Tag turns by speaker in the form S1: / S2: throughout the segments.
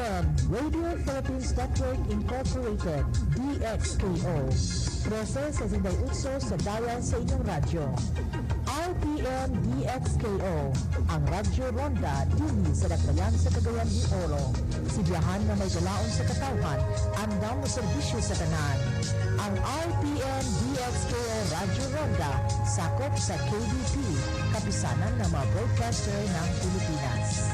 S1: RPM, Radio Philippines Network Incorporated, DXKO. 13 sa Zinday Utso sa dial sa inyong radyo. RPM DXKO, ang Radyo Ronda dili sa Dakbayan sa Cagayan de Oro. Sibiyahan na may galaon sa katawhan, andam mo serbisyo sa tanan. Ang RPM DXKO Radyo Ronda sakop sa KBP, kapisanan ng mga broadcaster ng Pilipinas.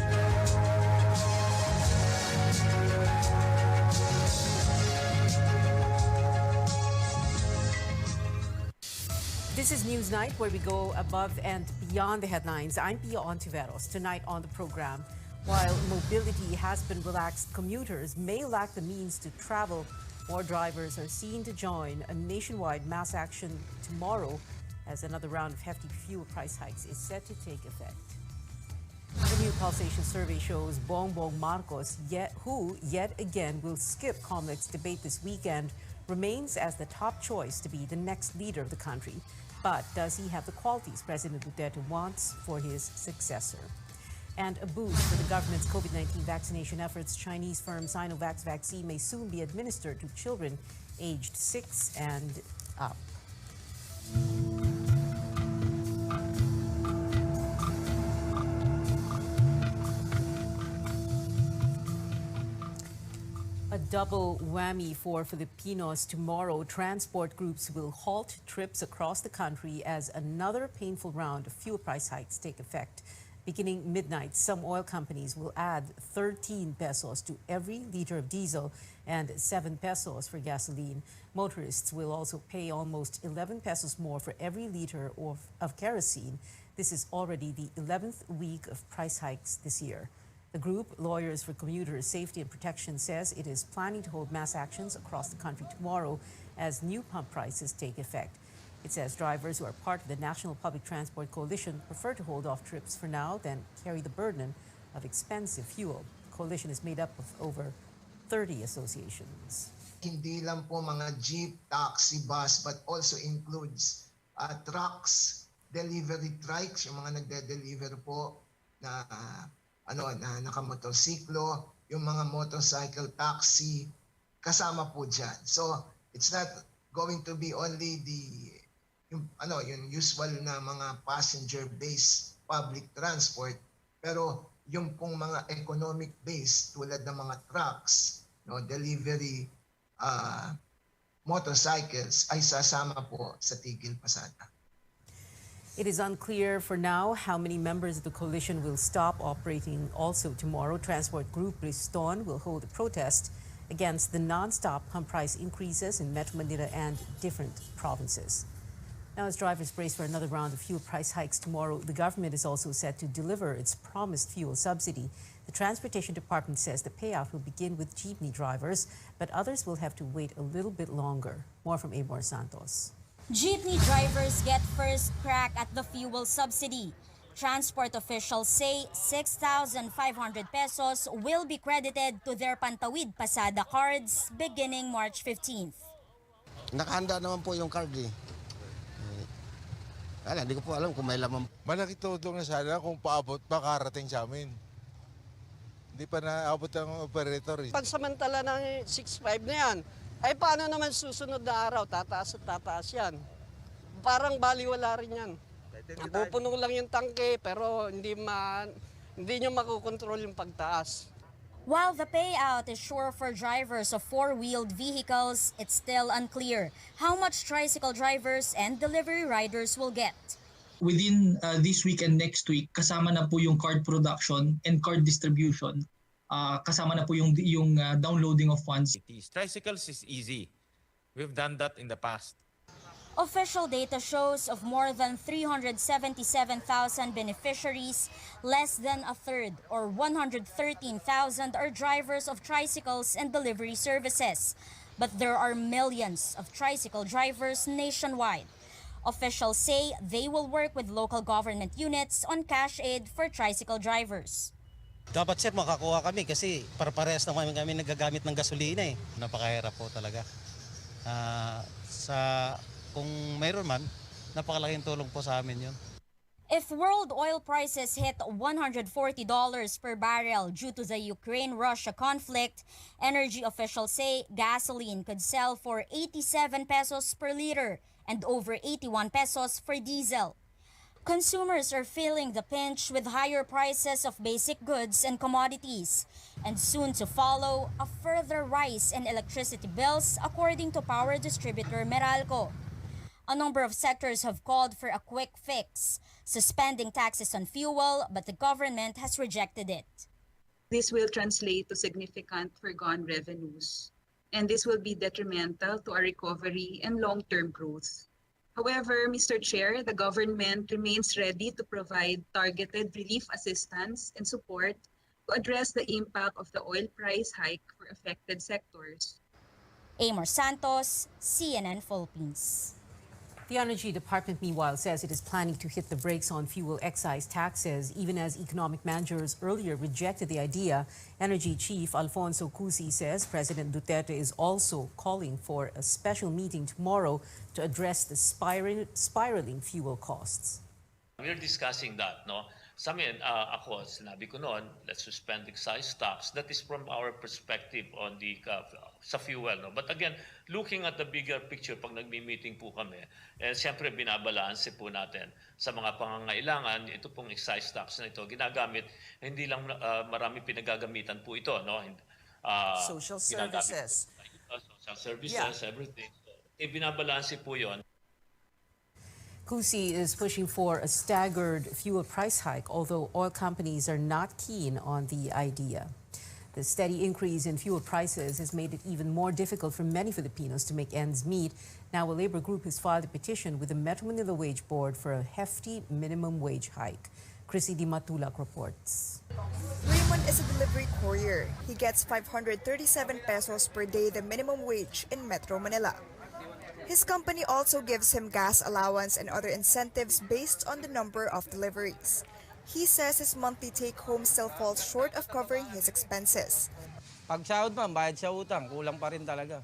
S2: This is News Night, where we go above and beyond the headlines. I'm Pia Ontiveros. Tonight on the program, while mobility has been relaxed, commuters may lack the means to travel. More drivers are seen to join a nationwide mass action tomorrow as another round of hefty fuel price hikes is set to take effect. The new pulsation survey shows Bongbong Marcos, who yet again will skip COMELEC's debate this weekend, remains as the top choice to be the next leader of the country. But does he have the qualities President Duterte wants for his successor? And a boost for the government's COVID-19 vaccination efforts. Chinese firm Sinovac's vaccine may soon be administered to children aged 6 and up. A double whammy for Filipinos tomorrow. Transport groups will halt trips across the country as another painful round of fuel price hikes take effect. Beginning midnight, some oil companies will add 13 pesos to every liter of diesel and 7 pesos for gasoline. Motorists will also pay almost 11 pesos more for every liter of kerosene. This is already the 11th week of price hikes this year. The group, Lawyers for Commuters Safety and Protection, says it is planning to hold mass actions across the country tomorrow as new pump prices take effect. It says drivers who are part of the National Public Transport Coalition prefer to hold off trips for now than carry the burden of expensive fuel. The coalition is made up of over 30 associations.
S3: Hindi lang po mga jeep, taxi, bus, but also includes trucks, delivery trikes, yung mga nagde-deliver po na nakamotorsiklo, yung mga motorcycle taxi, kasama po dyan. So, it's not going to be only yung usual na mga passenger-based public transport, pero yung pong mga economic-based tulad ng mga trucks, delivery motorcycles ay sasama po sa tigil pasada.
S2: It is unclear for now how many members of the coalition will stop operating also tomorrow. Transport Group Riston will hold a protest against the non-stop pump price increases in Metro Manila and different provinces. Now, as drivers brace for another round of fuel price hikes tomorrow, the government is also set to deliver its promised fuel subsidy. The Transportation Department says the payout will begin with jeepney drivers, but others will have to wait a little bit longer. More from Amor Santos.
S4: Jeepney drivers get first crack at the fuel subsidy. Transport officials say 6,500 pesos will be credited to their Pantawid Pasada cards beginning March 15th.
S5: Nakahanda naman po yung card eh. Hindi ko po alam kung may laman.
S6: Malaki tulong na sana kung paabot pa karating sa amin. Hindi pa naabot ang operator eh.
S7: Pagsamantala ng 6.5 na yan, ay paano naman susunod na araw? Tataas at tataas yan. Parang baliwala rin yan. Pupuno lang yung tangke pero hindi nyo makukontrol yung pagtaas.
S4: While the payout is sure for drivers of four-wheeled vehicles, it's still unclear how much tricycle drivers and delivery riders will get.
S8: Within this week and next week, kasama na po yung card production and card distribution. Kasama na po yung downloading of funds.
S9: Tricycles is easy. We've done that in the past.
S4: Official data shows of more than 377,000 beneficiaries, less than a third or 113,000 are drivers of tricycles and delivery services. But there are millions of tricycle drivers nationwide. Officials say they will work with local government units on cash aid for tricycle drivers.
S10: Dapat sir makakuha kami kasi para-parehas naman kami nagagamit ng gasolina eh. Napakahirap po talaga. Kung mayroon man, napakalaking tulong po sa amin yun.
S4: If world oil prices hit $140 per barrel due to the Ukraine-Russia conflict, energy officials say gasoline could sell for 87 pesos per liter and over 81 pesos for diesel. Consumers are feeling the pinch with higher prices of basic goods and commodities, and soon to follow a further rise in electricity bills according to power distributor Meralco. A number of sectors have called for a quick fix, suspending taxes on fuel, but the government has rejected it.
S11: This will translate to significant foregone revenues, and this will be detrimental to our recovery and long-term growth. However, Mr. Chair, the government remains ready to provide targeted relief assistance and support to address the impact of the oil price hike for affected sectors.
S4: Amor Santos, CNN Philippines.
S2: The Energy Department, meanwhile, says it is planning to hit the brakes on fuel excise taxes, even as economic managers earlier rejected the idea. Energy Chief Alfonso Cusi says President Duterte is also calling for a special meeting tomorrow to address the spiraling fuel costs.
S12: We're discussing that, no? Sa amin, ako, sinabi ko noon, let's suspend excise tax. That is from our perspective on the sa fuel, no? But again, looking at the bigger picture, pag nagmi-meeting po kami, siyempre binabalanse po natin sa mga pangangailangan. Ito pong excise tax na ito, ginagamit, hindi lang marami pinagagamitan po ito, no?
S13: Social services.
S12: Social services, everything. Binabalanse po yon.
S2: Cusi is pushing for a staggered fuel price hike, although oil companies are not keen on the idea. The steady increase in fuel prices has made it even more difficult for many Filipinos to make ends meet. Now, a labor group has filed a petition with the Metro Manila Wage Board for a hefty minimum wage hike. Chrissy Di Matulak reports.
S14: Raymond is a delivery courier. He gets 537 pesos per day, the minimum wage in Metro Manila. His company also gives him gas allowance and other incentives based on the number of deliveries. He says his monthly take-home still falls short of covering his expenses.
S15: Pag sahod man, bayad sa utang, kulang pa rin talaga.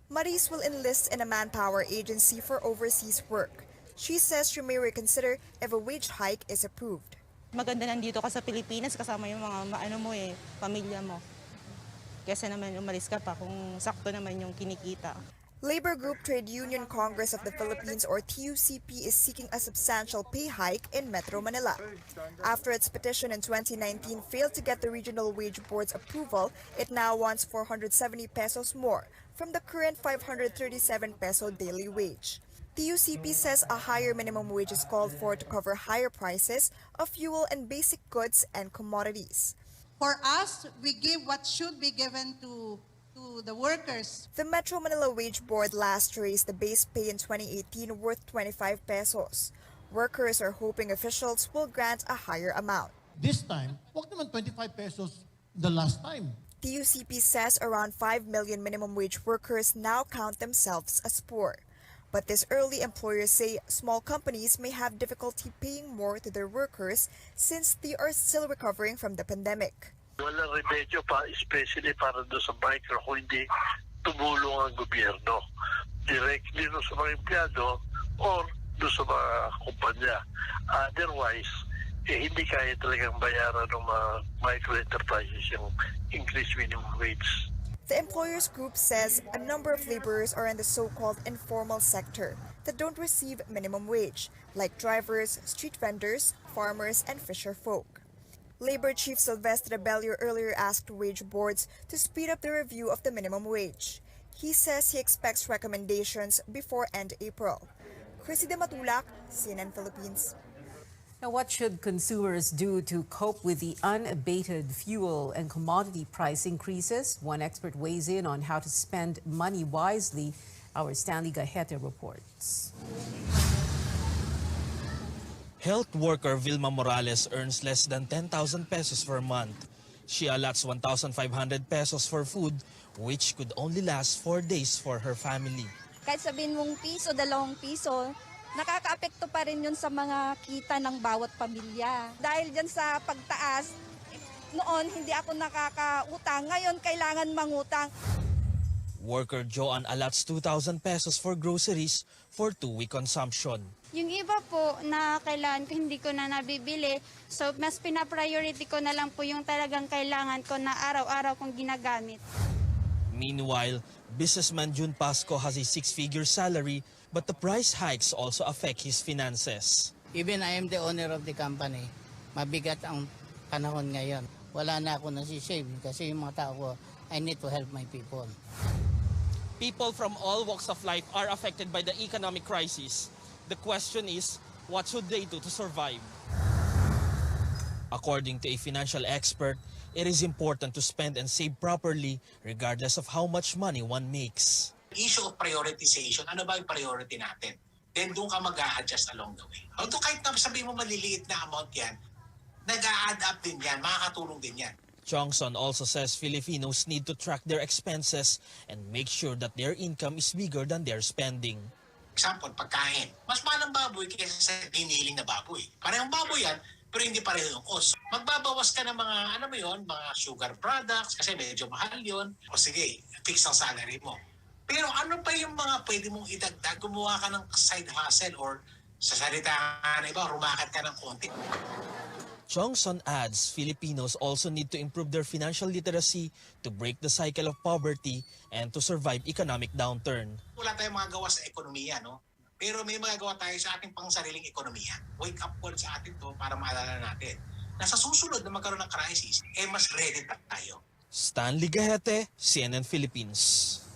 S14: Maris will enlist in a manpower agency for overseas work. She says she may reconsider if a wage hike is approved.
S16: Maganda nandito ka sa Pilipinas kasama yung mga pamilya mo. Kesa naman umalis ka pa kung sakto naman yung kinikita.
S14: Labor Group Trade Union Congress of the Philippines, or TUCP, is seeking a substantial pay hike in Metro Manila. After its petition in 2019 failed to get the Regional Wage Board's approval, it now wants 470 pesos more from the current 537 peso daily wage. TUCP says a higher minimum wage is called for to cover higher prices of fuel and basic goods and commodities.
S17: For us, we give what should be given to the workers.
S14: The Metro Manila Wage Board last raised the base pay in 2018 worth 25 pesos. Workers are hoping officials will grant a higher amount.
S18: This time, wag naman 25 pesos the last time.
S14: TUCP says around 5 million minimum wage workers now count themselves as poor. But this early, employers say small companies may have difficulty paying more to their workers since they are still recovering from the pandemic.
S19: Walang remedyo pa, especially para doon sa micro kung hindi tumulong ang gobyerno. Directly doon sa mga empleyado or doon sa mga kumpanya. Otherwise, hindi kaya talagang bayaran ng mga micro-enterprises yung increased minimum wage.
S14: The employers group says a number of laborers are in the so-called informal sector that don't receive minimum wage, like drivers, street vendors, farmers, and fisher folk. Labor Chief Sylvester Rebello earlier asked wage boards to speed up the review of the minimum wage. He says he expects recommendations before end April. Chrissy Di Matulak, CNN Philippines.
S2: Now, what should consumers do to cope with the unabated fuel and commodity price increases? One expert weighs in on how to spend money wisely. Our Stanley Gajete reports.
S20: Health worker Vilma Morales earns less than 10,000 pesos per month. She allots 1,500 pesos for food, which could only last 4 days for her family.
S21: Kahit sabihin mong piso, 2 piso, nakakaapekto pa rin yun sa mga kita ng bawat pamilya. Dahil dyan sa pagtaas, noon hindi ako nakakautang, ngayon kailangan mangutang.
S20: Worker Joanne allots 2,000 pesos for groceries for 2-week consumption.
S1: Yung iba po na kailangan ko, hindi ko na nabibili. So, mas pinapriority ko na lang po yung talagang kailangan ko na araw-araw kong ginagamit.
S20: Meanwhile, businessman June Pasco has a 6-figure salary, but the price hikes also affect his finances.
S22: Even I am the owner of the company, mabigat ang panahon ngayon. Wala na ako nasisave kasi yung mga tao ko, I need to help my people.
S20: People from all walks of life are affected by the economic crisis. The question is, what should they do to survive? According to a financial expert, it is important to spend and save properly regardless of how much money one makes.
S23: Issue of prioritization, ano ba yung priority natin? Then doon ka mag-a-adjust along the way. Although kahit na sabihin mo maliliit na amount yan, nag-a-add up din yan, makakatulong din yan.
S20: Johnson also says Filipinos need to track their expenses and make sure that their income is bigger than their spending.
S23: Example, pagkain. Mas mahal ang baboy kaysa sa hinihiling na baboy. Parehong baboy yan, pero hindi pareho yung cost. Magbabawas ka ng mga, ano mo yun, mga sugar products, kasi medyo mahal yun. O sige, fix ang salary mo. Pero ano pa yung mga pwede mong idagdag? Gumawa ka ng side hustle or sa salita na iba, rumakit ka ng konti.
S20: Johnson adds Filipinos also need to improve their financial literacy to break the cycle of poverty and to survive economic downturn.
S23: Wala tayong magagawa sa ekonomiya, no? Pero may magagawa tayo sa ating pangsariling ekonomiya. Wake up call sa atin to para maalala natin na sa susunod na magkaroon ng crisis, mas ready tayo.
S20: Stanley Gahete, CNN Philippines.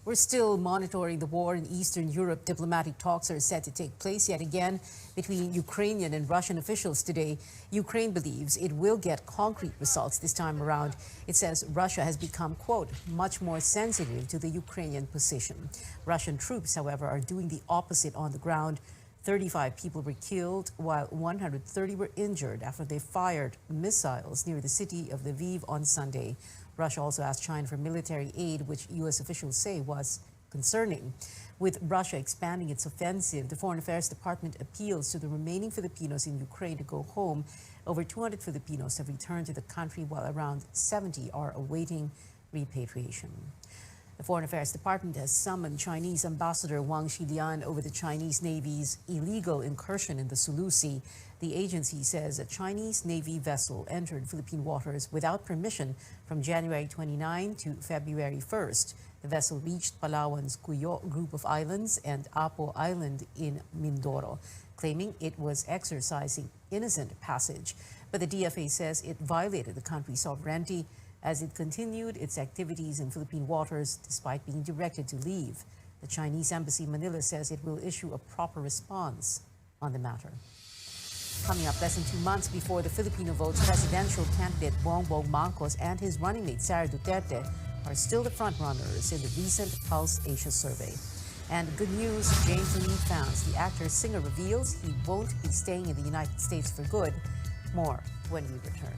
S2: We're still monitoring the war in Eastern Europe. Diplomatic talks are set to take place yet again between Ukrainian and Russian officials today. Ukraine believes it will get concrete results this time around. It says Russia has become, quote, much more sensitive to the Ukrainian position. Russian troops, however, are doing the opposite on the ground. 35 people were killed while 130 were injured after they fired missiles near the city of Lviv on Sunday. Russia also asked China for military aid, which U.S. officials say was concerning. With Russia expanding its offensive, the Foreign Affairs Department appeals to the remaining Filipinos in Ukraine to go home. Over 200 Filipinos have returned to the country, while around 70 are awaiting repatriation. The Foreign Affairs Department has summoned Chinese Ambassador Wang Xilian over the Chinese Navy's illegal incursion in the Sulu Sea. The agency says a Chinese Navy vessel entered Philippine waters without permission from January 29 to February 1st. The vessel reached Palawan's Cuyo group of islands and Apo Island in Mindoro, claiming it was exercising innocent passage. But the DFA says it violated the country's sovereignty as it continued its activities in Philippine waters despite being directed to leave. The Chinese Embassy in Manila says it will issue a proper response on the matter. Coming up less than 2 months before the Filipino votes, presidential candidate Bongbong Marcos and his running mate Sara Duterte are still the frontrunners in the recent Pulse Asia survey. And good news, James Lee fans. The actor-singer reveals he won't be staying in the United States for good. More when we return.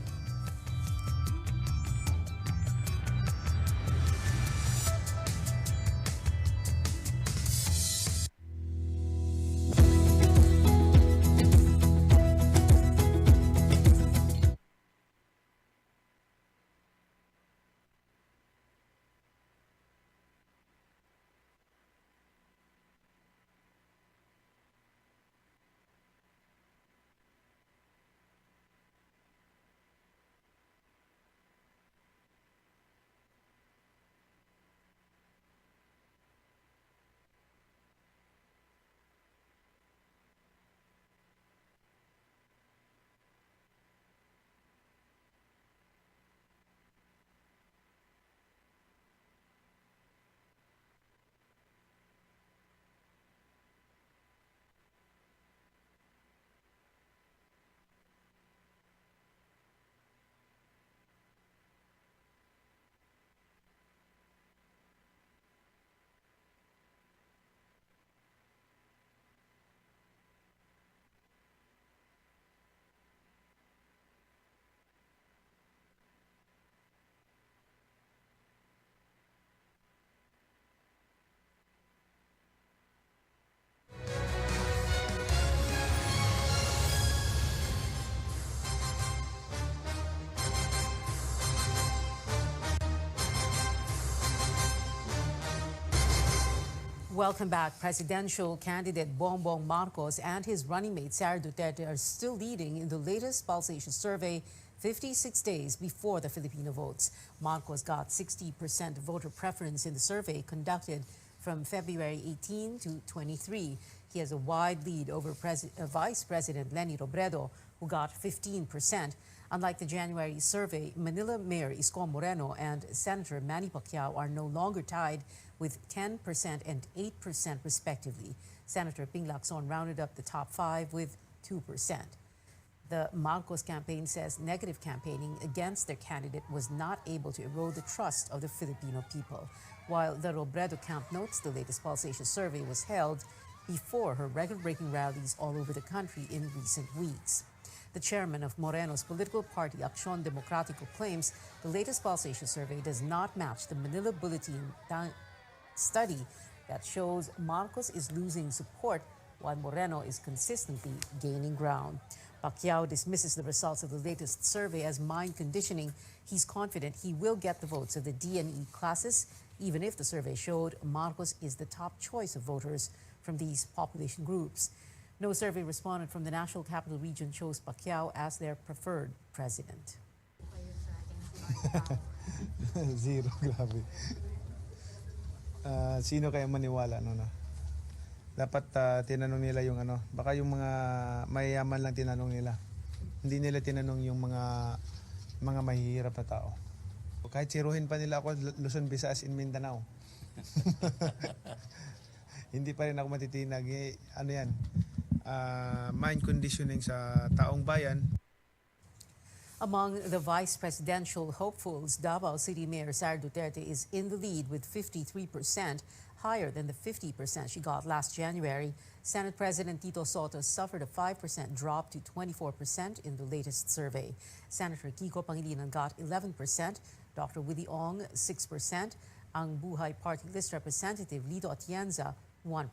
S2: Welcome back. Presidential candidate Bongbong Marcos and his running mate Sara Duterte are still leading in the latest pulsation survey 56 days before the Filipino votes. Marcos got 60% voter preference in the survey conducted from February 18 to 23. He has a wide lead over Vice President Leni Robredo, who got 15%. Unlike the January survey, Manila Mayor Isko Moreno and Senator Manny Pacquiao are no longer tied with 10% and 8% respectively. Senator Ping Lacson rounded up the top five with 2%. The Marcos campaign says negative campaigning against their candidate was not able to erode the trust of the Filipino people, while the Robredo camp notes the latest pulsation survey was held before her record-breaking rallies all over the country in recent weeks. The chairman of Moreno's political party, Acción Democrático, claims the latest pulsation survey does not match the Manila Bulletin study that shows Marcos is losing support while Moreno is consistently gaining ground. Pacquiao dismisses the results of the latest survey as mind conditioning. He's confident he will get the votes of the D and E classes, even if the survey showed Marcos is the top choice of voters from these population groups. No survey respondent from the National Capital Region chose Pacquiao as their preferred president.
S3: Zero, grabe. Sino kaya maniwala na? Dapat tinanong nila yung baka yung mga mayayaman lang tinanong nila. Hindi nila tinanong yung mga mahihirap na tao. Kahit siruhin pa nila ako Luzon, Visayas, in Mindanao. Hindi pa rin ako matitinag. Yan? Mind conditioning sa taong bayan.
S2: Among the vice presidential hopefuls, Davao City Mayor Sara Duterte is in the lead with 53%, higher than the 50% she got last January. Senate President Tito Soto suffered a 5% drop to 24% in the latest survey. Senator Kiko Pangilinan got 11%, Dr. Willie Ong 6%, ang Buhay Party List Representative Lito Atienza 1%.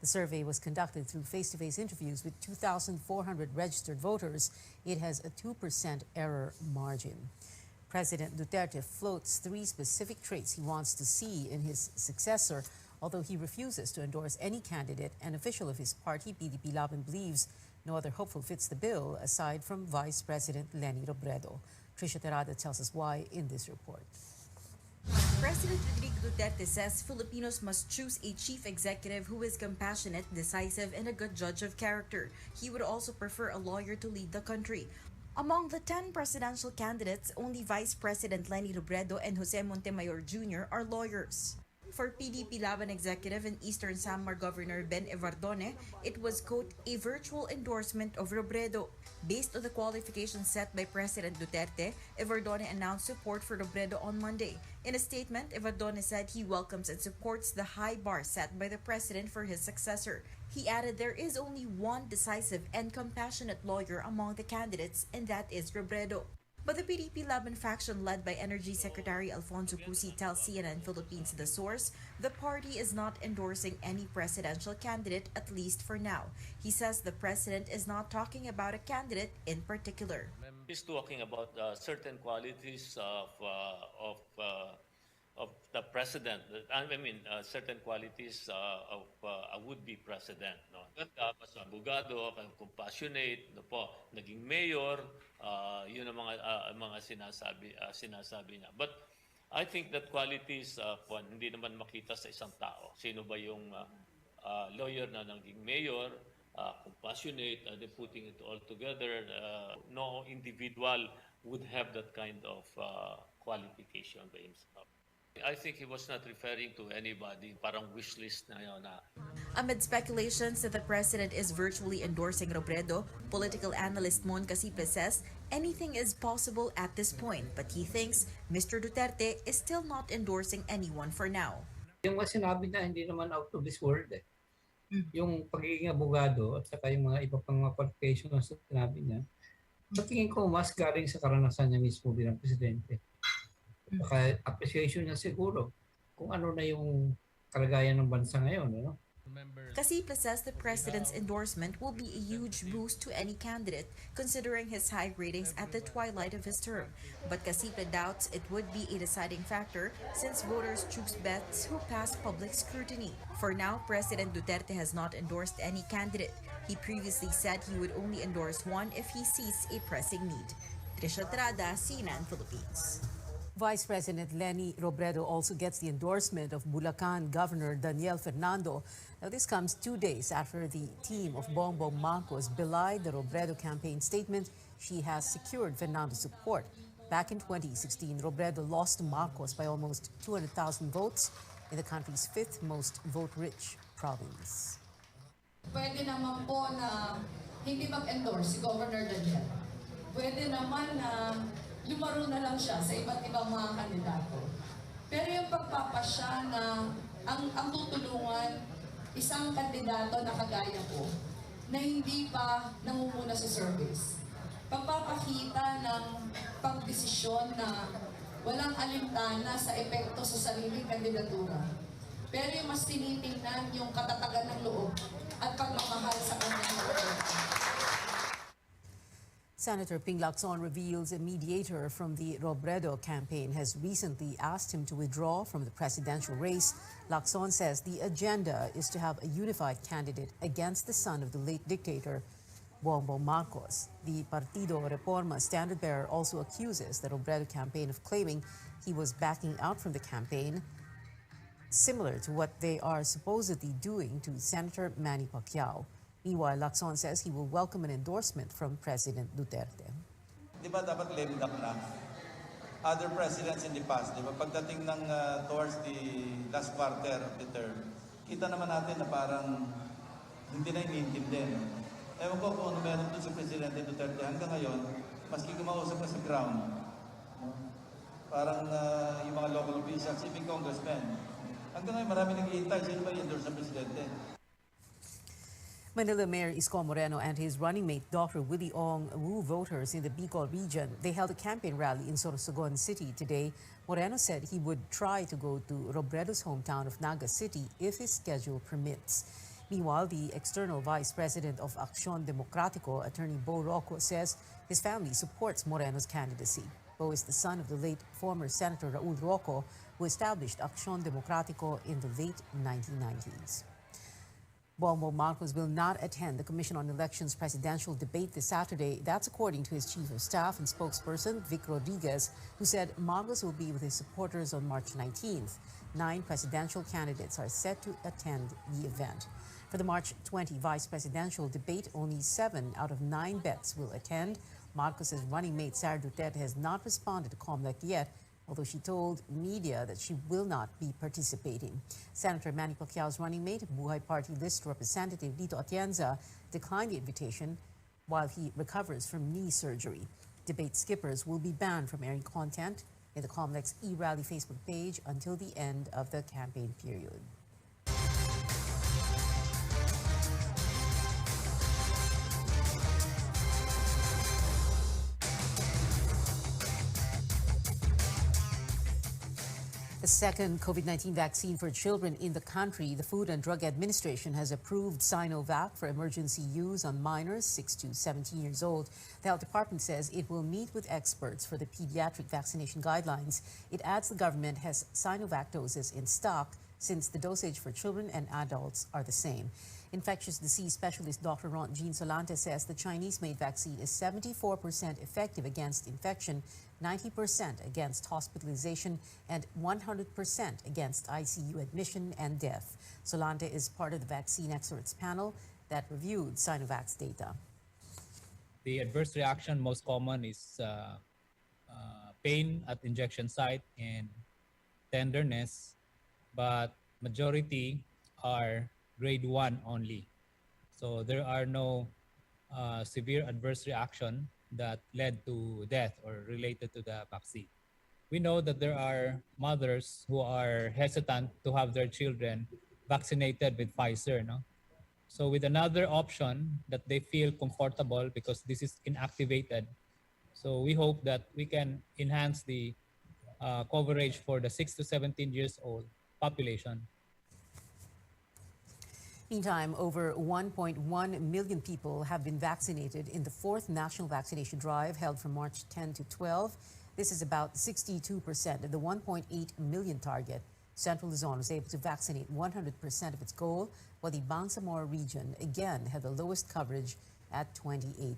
S2: The survey was conducted through face-to-face interviews with 2,400 registered voters. It has a 2% error margin. President Duterte floats three specific traits he wants to see in his successor, although he refuses to endorse any candidate. An official of his party, PDP Laban, believes no other hopeful fits the bill aside from Vice President Leni Robredo. Trisha Terada tells us why in this report.
S5: President Rodrigo Duterte says Filipinos must choose a chief executive who is compassionate, decisive, and a good judge of character. He would also prefer a lawyer to lead the country. Among the 10 presidential candidates, only Vice President Leni Robredo and Jose Montemayor Jr. are lawyers. For PDP Laban executive and Eastern Samar Governor Ben Evardone, it was, quote, a virtual endorsement of Robredo. Based on the qualifications set by President Duterte, Evardone announced support for Robredo on Monday. In a statement, Evardone said he welcomes and supports the high bar set by the president for his successor. He added there is only one decisive and compassionate lawyer among the candidates, and that is Robredo. But the PDP Laban faction led by Energy Secretary Alfonso Cusi tells CNN Philippines The Source the party is not endorsing any presidential candidate, at least for now. He says the president is not talking about a candidate in particular.
S12: He's talking about certain qualities of the president. I mean, certain qualities of a would-be president. No? Mas abogado, compassionate, no po, naging mayor, yun ang mga sinasabi niya. But I think that qualities hindi naman makita sa isang tao. Sino ba yung lawyer na naging mayor, compassionate, putting it all together. No individual would have that kind of qualification by himself. I think he was not referring to anybody, parang wish list na yun.
S5: Amid speculations that the president is virtually endorsing Robredo, political analyst Mon Casipe says anything is possible at this point, but he thinks Mr. Duterte is still not endorsing anyone for now.
S6: Yung sinabi niya, hindi naman out of this world eh. Yung pagiging abogado at saka yung mga iba pang mga qualifications na sinabi niya, sa tingin ko mas galing sa karanasan niya mismo bilang presidente. Saka appreciation niya siguro kung ano na yung kalagayan ng bansa ngayon.
S5: Casipa says the president's endorsement will be a huge boost to any candidate, considering his high ratings at the twilight of his term. But Casipa doubts it would be a deciding factor since voters choose bets who pass public scrutiny. For now, President Duterte has not endorsed any candidate. He previously said he would only endorse one if he sees a pressing need. Trisha Trada, CNN Philippines.
S2: Vice President Leni Robredo also gets the endorsement of Bulacan Governor Daniel Fernando. Now, this comes 2 days after the team of Bongbong Marcos belied the Robredo campaign statement she has secured Fernando's support. Back in 2016, Robredo lost to Marcos by almost 200,000 votes in the country's fifth most vote-rich province.
S7: Pwede naman po na hindi mag-endorse si Governor Daniel. Pwede naman na lumaro na lang siya sa iba't ibang mga kandidato. Pero yung pagpapasya na ang tutulungan isang kandidato na kagaya ko na hindi pa nangunguna sa service. Pagpapakita ng pagdesisyon na walang alintana sa epekto sa sariling kandidatura. Pero yung mas tinitingnan yung katatagan ng loob at pagmamahal sa kanyang loob.
S2: Senator Ping Lacson reveals a mediator from the Robredo campaign has recently asked him to withdraw from the presidential race. Lacson says the agenda is to have a unified candidate against the son of the late dictator, Bongbong Marcos. The Partido Reforma standard-bearer also accuses the Robredo campaign of claiming he was backing out from the campaign, similar to what they are supposedly doing to Senator Manny Pacquiao. Meanwhile, Lacson says he will welcome an endorsement from President Duterte.
S8: Di ba dapat lame duck na? Other presidents in the past, di ba? Pagdating ng towards the last quarter of the term, kita naman natin na parang hindi na iniintindi. Ewan ko kung ano meron doon sa Presidente Duterte hanggang ngayon, maski kumausap ka sa ground, parang yung mga local officials, even congressmen, hanggang ngayon marami nag-iintay, sino ba i-endorse sa Presidente?
S2: Manila Mayor Isko Moreno and his running mate Dr. Willie Ong woo voters in the Bicol region. They held a campaign rally in Sorsogon City today. Moreno said he would try to go to Robredo's hometown of Naga City if his schedule permits. Meanwhile, the external vice president of Acción Democrático, Attorney Bo Rocco, says his family supports Moreno's candidacy. Bo is the son of the late former Senator Raul Rocco, who established Acción Democrático in the late 1990s. Bongbong Marcos will not attend the Commission on Elections presidential debate this Saturday. That's according to his chief of staff and spokesperson, Vic Rodriguez, who said Marcos will be with his supporters on March 19th. 9 presidential candidates are set to attend the event. For the March 20 vice presidential debate, only 7 out of 9 bets will attend. Marcos's running mate, Sara Duterte, has not responded to COMELEC yet, although she told media that she will not be participating. Senator Manny Pacquiao's running mate, Buhay Party List Representative Lito Atienza, declined the invitation while he recovers from knee surgery. Debate skippers will be banned from airing content in the COMELEC's e-rally Facebook page until the end of the campaign period. The second COVID-19 vaccine for children in the country, the Food and Drug Administration has approved Sinovac for emergency use on minors 6 to 17 years old. The Health Department says it will meet with experts for the pediatric vaccination guidelines. It adds the government has Sinovac doses in stock since the dosage for children and adults are the same. Infectious disease specialist Dr. Ron Jean Solante says the Chinese-made vaccine is 74% effective against infection, 90% against hospitalization, and 100% against ICU admission and death. Solante is part of the vaccine experts panel that reviewed Sinovac's data.
S9: The adverse reaction most common is pain at injection site and tenderness, but majority are grade 1 only. So there are no severe adverse reaction that led to death or related to the vaccine. We know that there are mothers who are hesitant to have their children vaccinated with Pfizer, no? So with another option that they feel comfortable because this is inactivated. So we hope that we can enhance the coverage for the 6 to 17 years old population.
S2: Meantime, over 1.1 million people have been vaccinated in the fourth national vaccination drive held from March 10 to 12. This is about 62% of the 1.8 million target. Central Luzon was able to vaccinate 100% of its goal, while the Bangsamoro region again had the lowest coverage at 28%.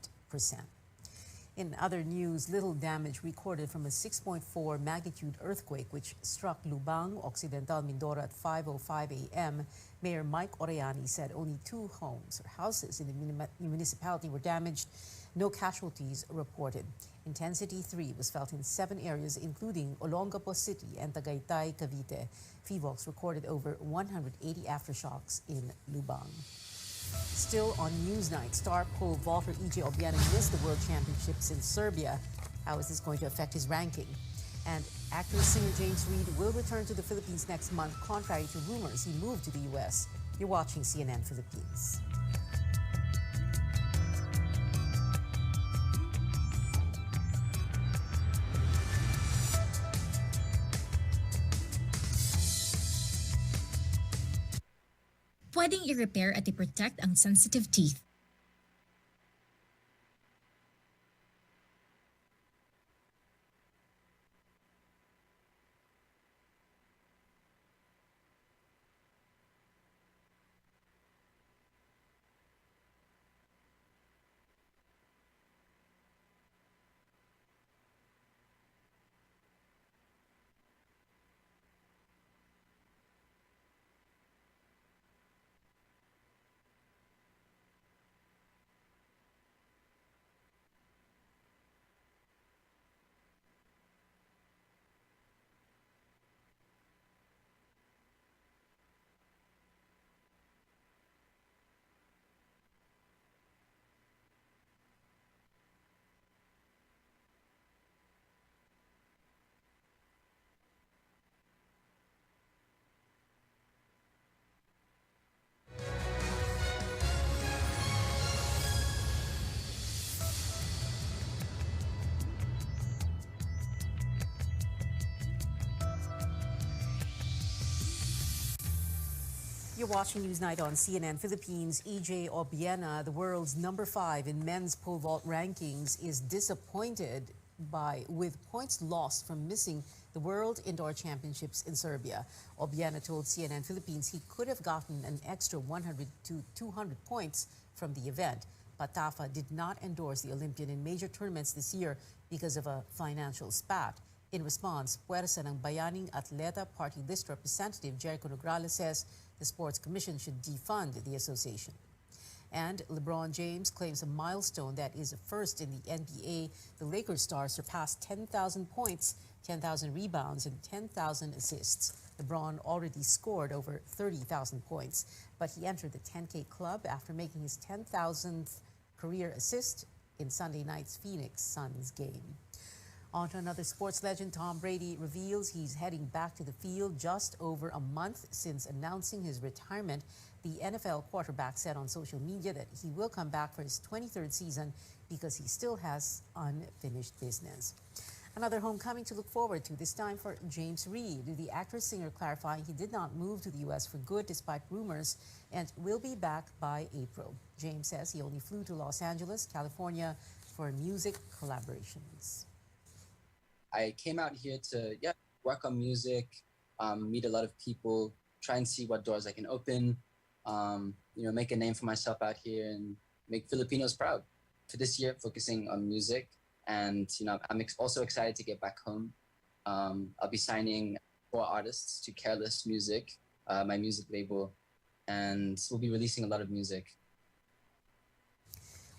S2: In other news, little damage recorded from a 6.4 magnitude earthquake which struck Lubang, Occidental Mindoro at 5:05 a.m. Mayor Mike Orellani said only 2 homes or houses in the municipality were damaged. No casualties reported. Intensity 3 was felt in 7 areas, including Olongapo City and Tagaytay, Cavite. PHIVOLCS recorded over 180 aftershocks in Lubang. Still on Newsnight, star pole vaulter E.J. Obiana missed the World Championships in Serbia. How is this going to affect his ranking? And actor-singer James Reid will return to the Philippines next month, contrary to rumors he moved to the U.S. You're watching CNN Philippines.
S4: Pwedeng i-repair at i-protect ang sensitive teeth.
S2: You're watching Newsnight on CNN Philippines. E.J. Obiena, the world's number 5 in men's pole vault rankings, is disappointed with points lost from missing the World Indoor Championships in Serbia. Obiena told CNN Philippines he could have gotten an extra 100 to 200 points from the event. Patafa did not endorse the Olympian in major tournaments this year because of a financial spat. In response, Puwersa ng Bayaning Atleta Party List Representative Jericho Nograles says the Sports Commission should defund the association. And Lebron James claims a milestone that is a first in the NBA. The Lakers star surpassed 10,000 points, 10,000 rebounds, and 10,000 assists. LeBron already scored over 30,000 points, but he entered the 10K club after making his 10,000th career assist in Sunday night's Phoenix Suns game. On to another sports legend. Tom Brady reveals he's heading back to the field just over a month since announcing his retirement. The NFL quarterback said on social media that he will come back for his 23rd season because he still has unfinished business. Another homecoming to look forward to, this time for James Reid. The actor-singer clarifying he did not move to the U.S. for good despite rumors and will be back by April. James says he only flew to Los Angeles, California for music collaborations.
S10: I came out here to work on music, meet a lot of people, try and see what doors I can open, make a name for myself out here and make Filipinos proud. For this year, focusing on music, and I'm also excited to get back home. I'll be signing 4 artists to Careless Music, my music label, and we'll be releasing a lot of music.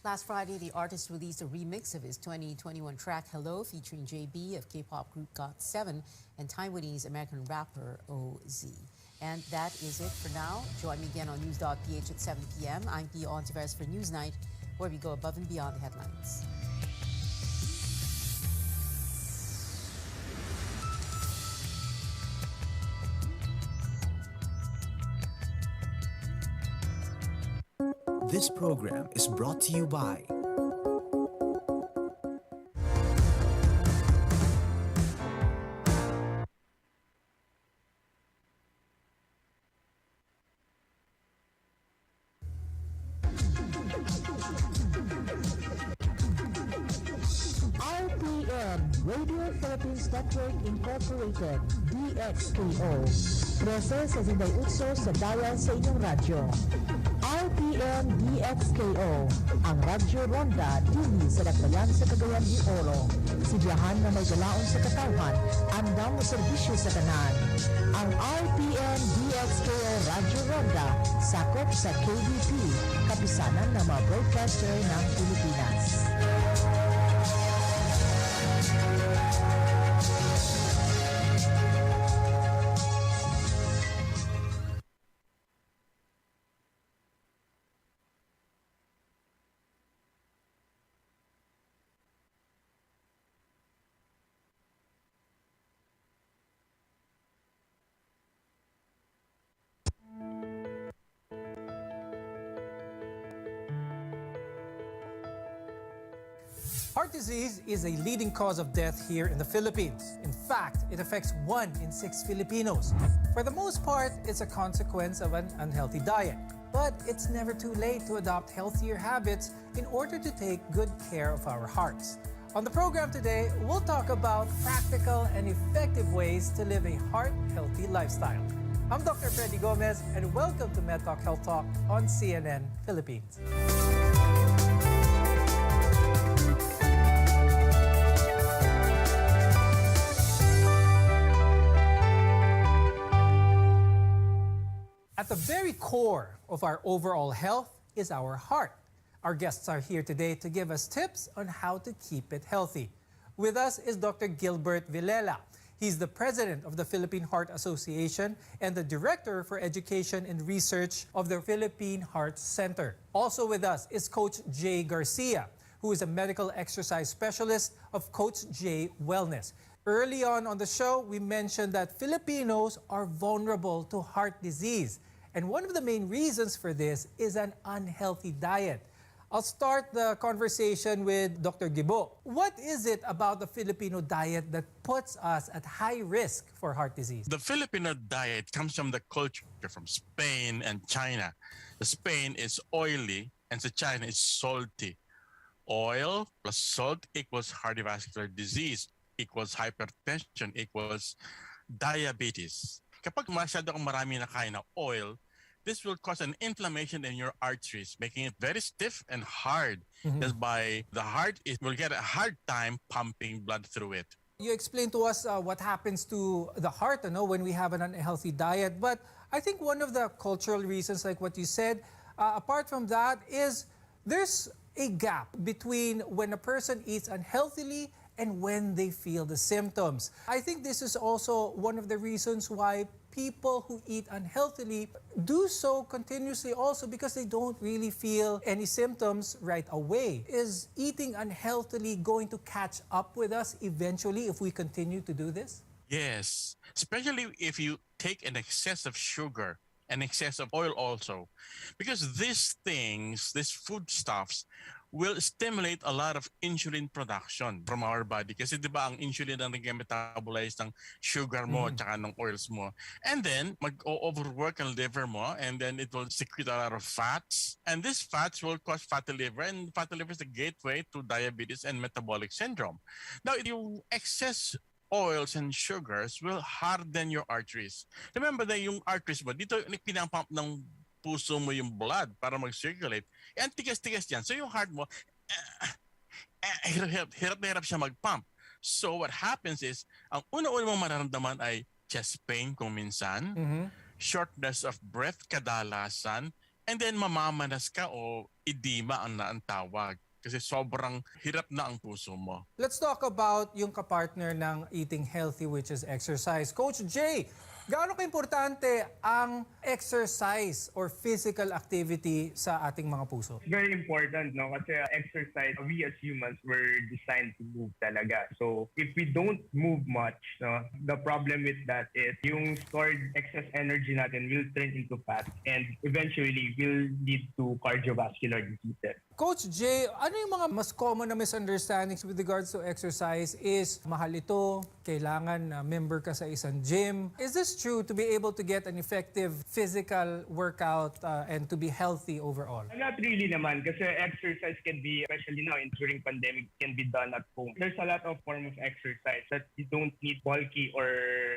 S2: Last Friday, the artist released a remix of his 2021 track Hello, featuring JB of K-pop group GOT7 and Taiwanese American rapper OZ. And that is it for now. Join me again on news.ph at 7 p.m. I'm Pia Ontiveros for Newsnight, where we go above and beyond the headlines.
S11: This program is brought to you by
S13: Radio Philippines Network Incorporated, DXKO. 13 sa Zinday Utso sa dial sa inyong radyo. RPM DXKO, ang Radyo Ronda dili sa Dakbayan sa Cagayan de Oro. Sibiyahan na may galaon sa katawhan, andam mo serbisyo sa tanan. Ang RPM DXKO Radyo Ronda sakop sa KBP, kapisanan ng mga broadcaster ng Pilipinas.
S15: Heart disease is a leading cause of death here in the Philippines. In fact, it affects 1 in 6 Filipinos. For the most part, it's a consequence of an unhealthy diet. But it's never too late to adopt healthier habits in order to take good care of our hearts. On the program today, we'll talk about practical and effective ways to live a heart-healthy lifestyle. I'm Dr. Freddy Gomez, and welcome to MedTalk Health Talk on CNN Philippines. At the very core of our overall health is our heart. Our guests are here today to give us tips on how to keep it healthy. With us is Dr. Gilbert Villela. He's the president of the Philippine Heart Association and the director for education and research of the Philippine Heart Center. Also with us is Coach Jay Garcia, who is a medical exercise specialist of Coach Jay Wellness. Early on the show, we mentioned that Filipinos are vulnerable to heart disease. And one of the main reasons for this is an unhealthy diet. I'll start the conversation with Dr. Gibo. What is it about the Filipino diet that puts us at high risk for heart disease?
S16: The Filipino diet comes from the culture from Spain and China. The Spain is oily and the China is salty. Oil plus salt equals cardiovascular disease, equals hypertension, equals diabetes. Kapag masyado kang marami na kain na oil, this will cause an inflammation in your arteries, making it very stiff and hard. That's why the heart will get a hard time pumping blood through it.
S15: You explained to us what happens to the heart when we have an unhealthy diet. But I think one of the cultural reasons, like what you said, apart from that, is there's a gap between when a person eats unhealthily and when they feel the symptoms. I think this is also one of the reasons why people who eat unhealthily do so continuously also because they don't really feel any symptoms right away. Is eating unhealthily going to catch up with us eventually if we continue to do this?
S16: Yes, especially if you take an excess of sugar and excess of oil also. Because these things, these foodstuffs, will stimulate a lot of insulin production from our body. Kasi di ba ang insulin ang nag-metabolize ng sugar mo at saka ng oils mo. And then, mag-overwork ang liver mo and then it will secrete a lot of fats. And these fats will cause fatty liver and fatty liver is the gateway to diabetes and metabolic syndrome. Now, yung excess oils and sugars will harden your arteries. Remember na yung arteries mo, dito pinapump ng puso mo yung blood para mag-circulate. Ang tigas-tigas yan. So yung heart mo, hirap na hirap siya mag-pump. So what happens is, ang una-una mong mararamdaman ay chest pain kung minsan, shortness of breath kadalasan, and then mamamanas ka o edema ang tawag. Kasi sobrang hirap na ang puso mo.
S15: Let's talk about yung kapartner ng eating healthy, which is exercise. Coach Jay, gaano ka-importante ang exercise or physical activity sa ating mga puso?
S24: Very important, no? Kasi exercise, we as humans were designed to move talaga. So if we don't move much, no, the problem with that is yung stored excess energy natin will turn into fat and eventually will lead to cardiovascular diseases.
S15: Coach Jay, ano yung mga mas common na misunderstandings with regards to exercise? Is mahal ito, kailangan member ka sa isang gym. Is this true to be able to get an effective physical workout and to be healthy overall?
S24: Not really naman kasi exercise can be, especially now during pandemic, can be done at home. There's a lot of form of exercise that you don't need bulky or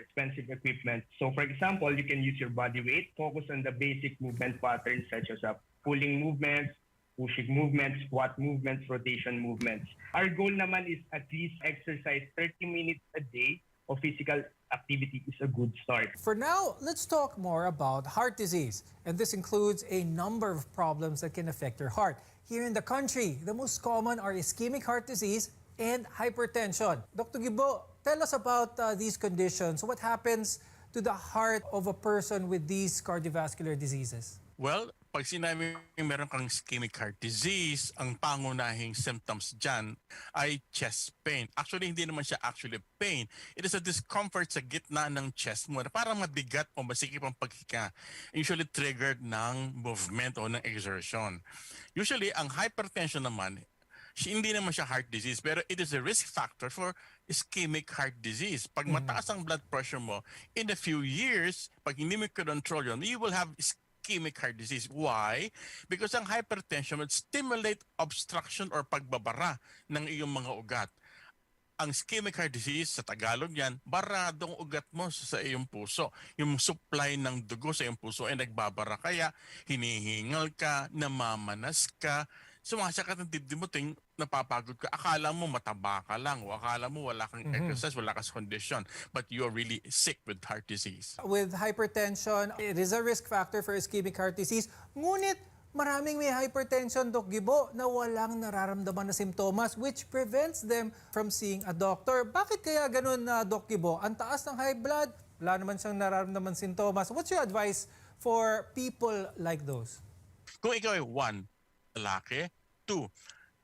S24: expensive equipment. So for example, you can use your body weight, focus on the basic movement patterns such as pulling movements, pushing movements, squat movements, rotation movements. Our goal naman is at least exercise 30 minutes a day of physical activity is a good start.
S15: For now, let's talk more about heart disease. And this includes a number of problems that can affect your heart. Here in the country, the most common are ischemic heart disease and hypertension. Dr. Gibo, tell us about these conditions. What happens to the heart of a person with these cardiovascular diseases?
S16: Well, pag sinabi meron kang ischemic heart disease, ang pangunahing symptoms dyan ay chest pain. Actually, hindi naman siya actually pain. It is a discomfort sa gitna ng chest mo na parang mabigat o masikip ang paghinga. Usually triggered ng movement o ng exertion. Usually, ang hypertension naman, hindi naman siya heart disease, pero it is a risk factor for ischemic heart disease. Pag mataas ang blood pressure mo, in a few years, pag hindi mo control yun, you will have ischemic heart disease. Why? Because ang hypertension would stimulate obstruction or pagbabara ng iyong mga ugat. Ang ischemic heart disease, sa Tagalog yan, baradong ugat mo sa iyong puso. Yung supply ng dugo sa iyong puso ay nagbabara. Kaya hinihingal ka, namamanas ka, sumasakit ang dibdib mo, napapagod ka. Akala mo mataba ka lang o akala mo wala kang exercise, wala kang condition. But you're really sick with heart disease.
S15: With hypertension, it is a risk factor for ischemic heart disease. Ngunit maraming may hypertension, Doc Gibo, na walang nararamdaman na simptomas which prevents them from seeing a doctor. Bakit kaya ganun, Doc Gibo? Ang taas ng high blood, wala naman siyang nararamdaman sintomas. What's your advice for people like those?
S16: Kung ikaw ay 1, lalaki, 2,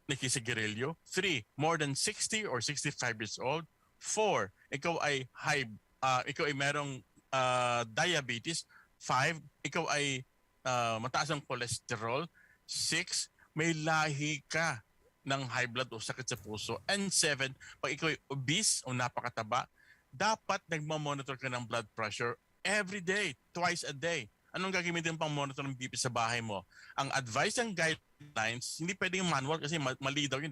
S16: nakisigarilyo, 3, more than 60 or 65 years old, 4, ikaw ay merong diabetes, 5, ikaw ay mataas ang cholesterol, 6, may lahi ka ng high blood o sakit sa puso, and 7, pag ikaw ay obese o napakataba, dapat nagmamonitor ka ng blood pressure every day, twice a day. Anong gagamitin pang monitor ng BP sa bahay mo? Ang advice and guidelines, hindi pwedeng manual kasi mali daw yun.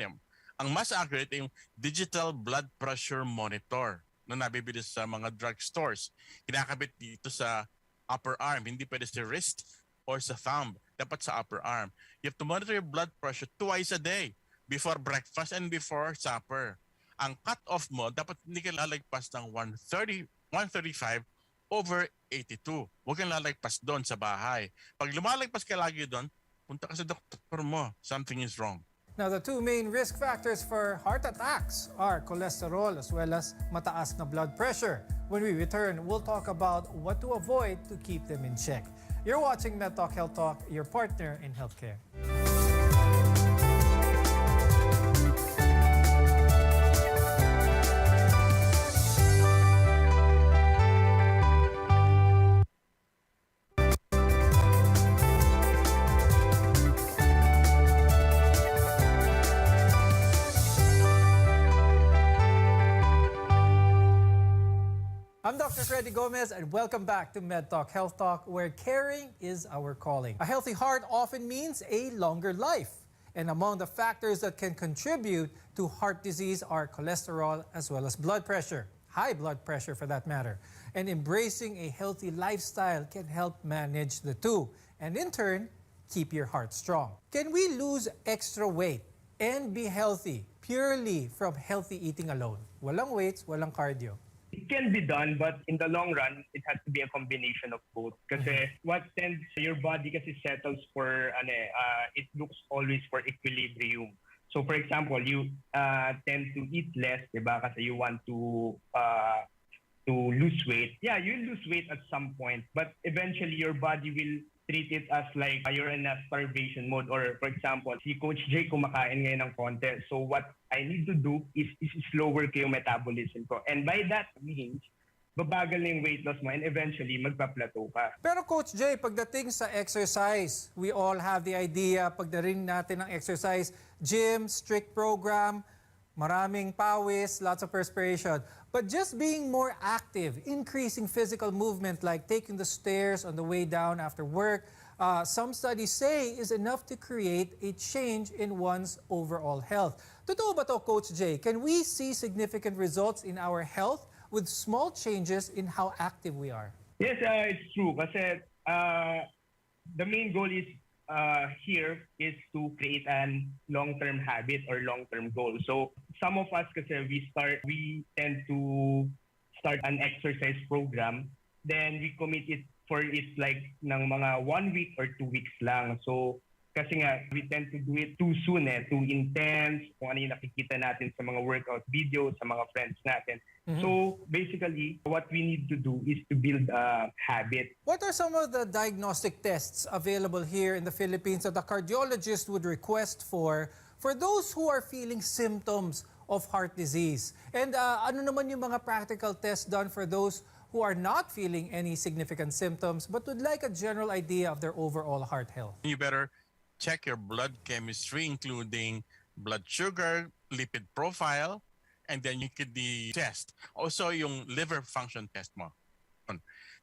S16: Ang mas accurate ay yung digital blood pressure monitor na nabibili sa mga drugstores. Kinakabit dito sa upper arm. Hindi pwede sa wrist or sa thumb. Dapat sa upper arm. You have to monitor your blood pressure twice a day, before breakfast and before supper. Ang cut-off mo, dapat hindi ka lalagpas ng 135 over 82. Huwag kang lalagpas doon sa bahay. Pag lumalagpas ka lagi doon, punta ka sa doktor mo. Something is wrong.
S15: Now, the two main risk factors for heart attacks are cholesterol as well as mataas na blood pressure. When we return, we'll talk about what to avoid to keep them in check. You're watching MedTalk Health Talk, your partner in healthcare. I'm Dr. Freddy Gomez, and welcome back to MedTalk Health Talk, where caring is our calling. A healthy heart often means a longer life. And among the factors that can contribute to heart disease are cholesterol as well as blood pressure, high blood pressure for that matter. And embracing a healthy lifestyle can help manage the two, and in turn, keep your heart strong. Can we lose extra weight and be healthy purely from healthy eating alone? Walang weights, walang cardio.
S24: It can be done, but in the long run, it has to be a combination of both. Kasi what tends, your body kasi settles for, it looks always for equilibrium. So for example, you tend to eat less, diba? Kasi you want to lose weight. Yeah, you lose weight at some point, but eventually your body will treat it as like you're in a starvation mode. Or for example, si Coach Jay kumakain ngayon ng konti. So what I need to do is slower ko yung metabolism ko. And by that means, babagal na yung weight loss mo and eventually magpa-plateau ka.
S15: Pero Coach Jay, pagdating sa exercise, we all have the idea, pagdating natin ng exercise, gym, strict program, maraming pawis, lots of perspiration. But just being more active, increasing physical movement like taking the stairs on the way down after work, some studies say is enough to create a change in one's overall health. Totoo ba to, Coach Jay? Can we see significant results in our health with small changes in how active we are?
S24: Yes, it's true. Kasi the main goal is here is to create a long-term habit or long-term goal. So some of us kasi we tend to start an exercise program, then we commit it for it like ng mga 1 week or 2 weeks lang. So kasi nga, we tend to do it too soon, too intense, kung ano yung nakikita natin sa mga workout videos, sa mga friends natin. So basically, what we need to do is to build a habit.
S15: What are some of the diagnostic tests available here in the Philippines that a cardiologist would request for those who are feeling symptoms of heart disease? And ano naman yung mga practical tests done for those who are not feeling any significant symptoms but would like a general idea of their overall heart health?
S16: You better check your blood chemistry, including blood sugar, lipid profile, and then you could test. Also, yung liver function test mo.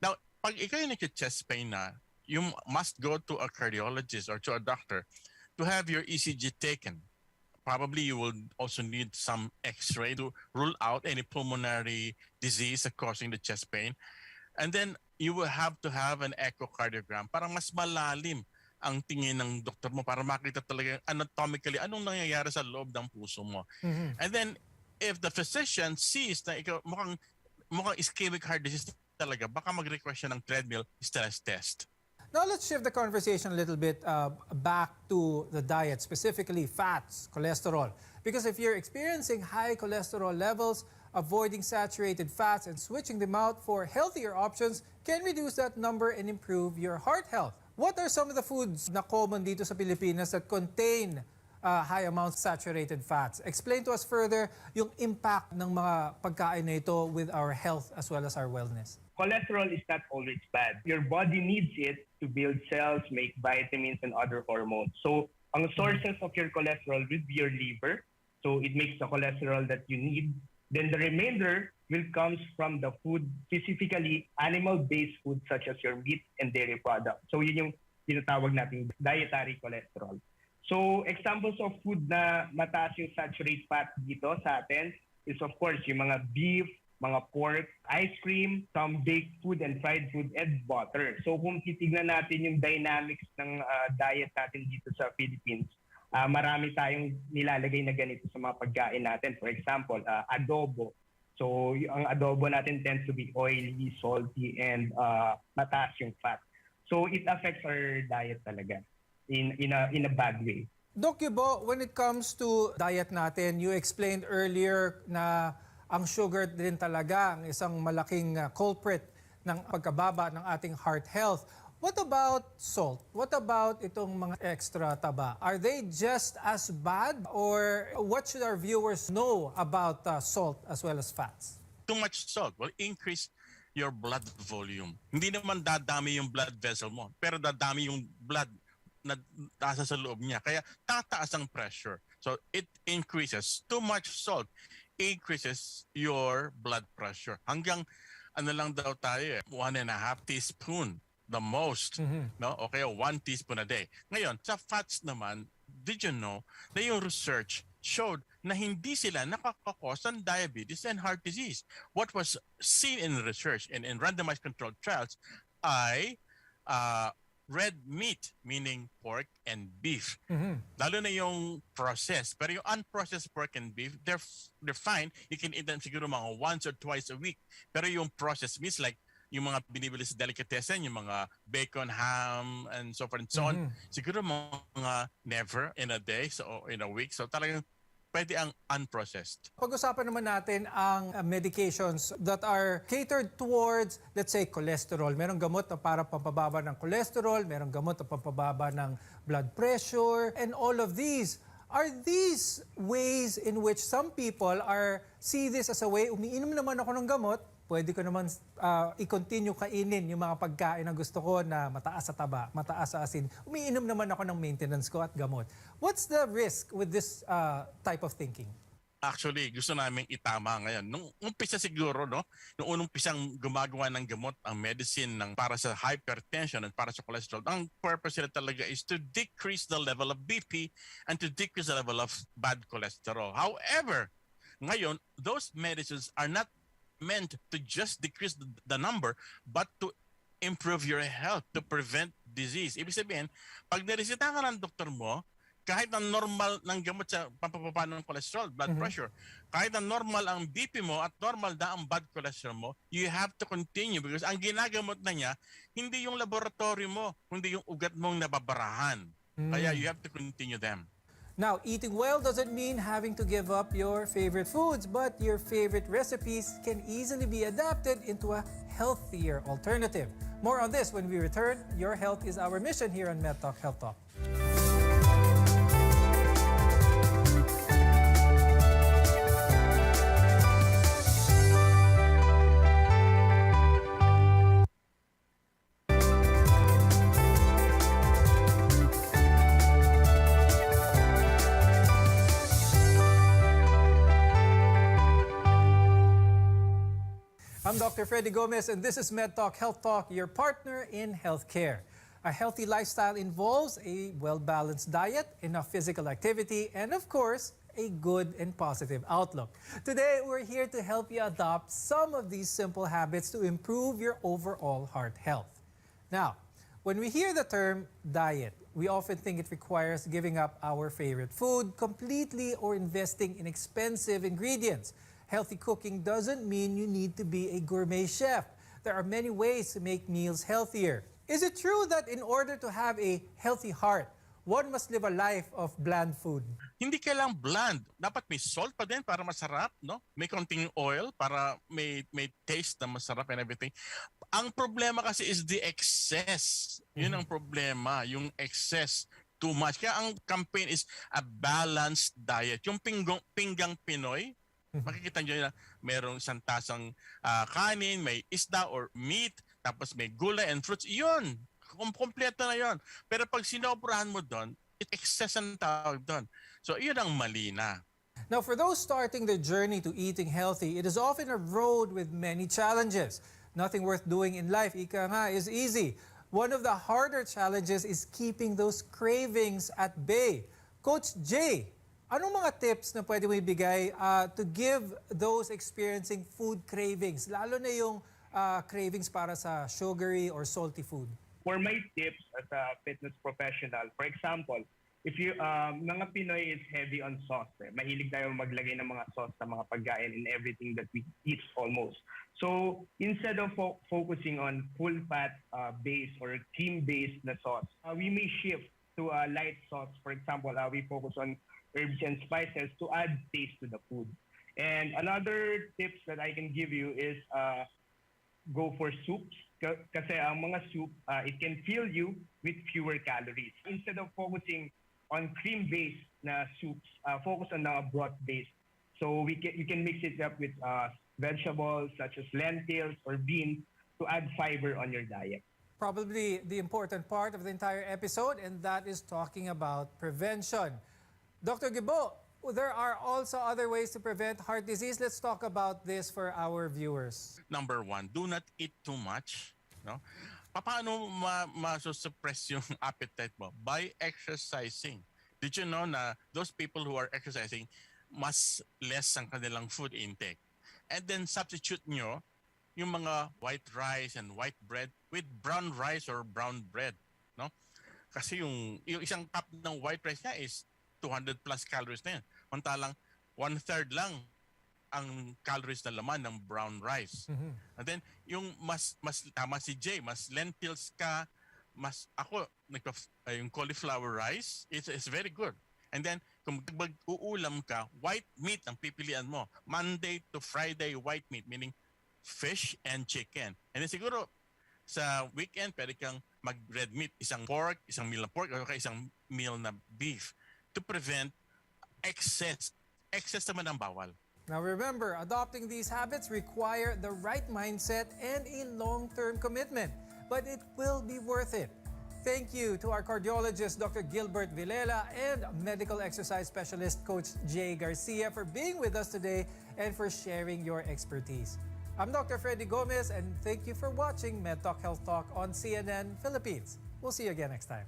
S16: Now, pag ikaw yung nag-chest pain na, you must go to a cardiologist or to a doctor to have your ECG taken. Probably you will also need some x-ray to rule out any pulmonary disease causing the chest pain. And then you will have to have an echocardiogram para mas malalim ang tingin ng doktor mo para makita talaga anatomically anong nangyayari sa loob ng puso mo. And then if the physician sees na ikaw mukhang ischemic heart disease talaga, baka mag-request siya ng treadmill stress test.
S15: Now let's shift the conversation a little bit back to the diet, specifically fats, cholesterol. Because if you're experiencing high cholesterol levels, avoiding saturated fats and switching them out for healthier options can reduce that number and improve your heart health. What are some of the foods na common dito sa Pilipinas that contain high amounts of saturated fats? Explain to us further yung impact ng mga pagkain na ito with our health as well as our wellness.
S24: Cholesterol is not always bad. Your body needs it to build cells, make vitamins, and other hormones. So, ang sources of your cholesterol will be your liver. So, it makes the cholesterol that you need. Then the remainder will comes from the food, specifically animal-based food such as your meat and dairy products. So yun yung tinatawag nating dietary cholesterol. So examples of food na mataas yung saturated fat dito sa atin is of course yung mga beef, mga pork, ice cream, some baked food and fried food, and butter. So kung titignan natin yung dynamics ng diet natin dito sa Philippines, marami tayong nilalagay na ganito sa mga pagkain natin. For example, adobo. So ang adobo natin tends to be oily, salty, and mataas yung fat. So it affects our diet talaga in a bad way.
S15: Doc Yubo, when it comes to diet natin, you explained earlier na ang sugar din talaga ang isang malaking culprit ng pagkababa ng ating heart health. What about salt? What about itong mga extra taba? Are they just as bad? Or what should our viewers know about salt as well as fats?
S16: Too much salt will increase your blood volume. Hindi naman dadami yung blood vessel mo, pero dadami yung blood na nasa sa loob niya. Kaya tataas ang pressure. So it increases. Too much salt increases your blood pressure. Hanggang ano lang daw tayo 1.5 teaspoon. The most, no? Okay, 1 teaspoon a day. Ngayon, sa fats naman, did you know na yung research showed na hindi sila nakakakos ng diabetes and heart disease. What was seen in research and in randomized controlled trials ay red meat, meaning pork and beef. Lalo na yung processed. Pero yung unprocessed pork and beef, they're fine. You can eat them siguro mga once or twice a week. Pero yung processed meats like yung mga binibili sa delicatessen, yung mga bacon, ham, and so forth and so on, siguro mga never in a day, so in a week. So talagang pwede ang unprocessed.
S15: Pag-usapan naman natin ang medications that are catered towards, let's say, cholesterol. Merong gamot na para pampababa ng cholesterol, merong gamot na pampababa ng blood pressure, and all of these. Are these ways in which some people see this as a way, umiinom naman ako ng gamot, pwede ko naman i-continue kainin yung mga pagkain na gusto ko na mataas sa taba, mataas sa asin. Umiinom naman ako ng maintenance ko at gamot. What's the risk with this type of thinking?
S16: actually gusto namin itama ngayon. Nung umpisa siguro, no? Nung unang pisang gumagawa ng gamot, ang medicine para sa hypertension at para sa cholesterol, ang purpose nila talaga is to decrease the level of BP and to decrease the level of bad cholesterol. However, ngayon, those medicines are not meant to just decrease the number, but to improve your health, to prevent disease. Ibig sabihin, pag niresita ka ng doktor mo, kahit ang normal ng gamot sa pampababa ng cholesterol, blood pressure, kahit ang normal ang BP mo at normal na ang bad cholesterol mo, you have to continue because ang ginagamot na niya, hindi yung laboratory mo, kundi yung ugat mong nababarahan. Kaya you have to continue them.
S15: Now, eating well doesn't mean having to give up your favorite foods, but your favorite recipes can easily be adapted into a healthier alternative. More on this when we return. Your health is our mission here on MedTalk Health Talk. I'm Dr. Freddy Gomez, and this is MedTalk Health Talk, your partner in healthcare. A healthy lifestyle involves a well-balanced diet, enough physical activity, and of course, a good and positive outlook. Today, we're here to help you adopt some of these simple habits to improve your overall heart health. Now, when we hear the term diet, we often think it requires giving up our favorite food completely or investing in expensive ingredients. Healthy cooking doesn't mean you need to be a gourmet chef. There are many ways to make meals healthier. Is it true that in order to have a healthy heart, one must live a life of bland food?
S16: Hindi kailang bland. Dapat may salt pa din para masarap, no? May konting oil para may taste na masarap and everything. Ang problema kasi is the excess. Yun ang problema, yung excess. Too much. Kaya ang campaign is a balanced diet. Yung pinggang Pinoy, makikita nyo na merong isang tasang kanin, may isda or meat, tapos may gulay and fruits. Yun, kompleto na yun. Pero pag sinobrahan mo doon, excess ang tawag doon. So yun ang mali na.
S15: Now, for those starting their journey to eating healthy, it is often a road with many challenges. Nothing worth doing in life, ika nga, is easy. One of the harder challenges is keeping those cravings at bay. Coach Jay, anong mga tips na pwede mo ibigay to give those experiencing food cravings, lalo na yung cravings para sa sugary or salty food?
S24: For my tips as a fitness professional, for example, if you mga Pinoy is heavy on sauce. Mahilig tayo maglagay ng mga sauce sa mga pagkain in everything that we eat almost. So instead of focusing on full fat base or cream based na sauce, we may shift to a light sauce. For example, we focus on herbs and spices to add taste to the food. And another tips that I can give you is go for soups. Kasi ang mga soup, it can fill you with fewer calories. Instead of focusing on cream-based na soups, focus on broth-based. So you can mix it up with vegetables such as lentils or beans to add fiber on your diet.
S15: Probably the important part of the entire episode, and that is talking about prevention. Dr. Gibo, there are also other ways to prevent heart disease. Let's talk about this for our viewers.
S16: Number one, do not eat too much. No? Paano ma-suppress yung appetite mo? By exercising. Did you know na those people who are exercising, mas less ang kanilang food intake? And then substitute nyo yung mga white rice and white bread with brown rice or brown bread. No? Kasi yung isang cup ng white rice niya is 200 plus calories na yan. Mantalang 1/3 lang ang calories na laman ng brown rice. And then yung mas tama si Jay, mas lentils ka, mas ako yung cauliflower rice, it's very good. And then kung mag-uulam ka, white meat ang pipilian mo. Monday to Friday white meat, meaning fish and chicken. And then siguro sa weekend pwede kang mag-red meat, isang meal na pork o isang meal na beef, to prevent excess. Excess naman ang bawal.
S15: Now remember, adopting these habits require the right mindset and a long-term commitment, but it will be worth it. Thank you to our cardiologist, Dr. Gilbert Villela, and medical exercise specialist, Coach Jay Garcia, for being with us today and for sharing your expertise. I'm Dr. Freddy Gomez, and thank you for watching MedTalk Health Talk on CNN Philippines. We'll see you again next time.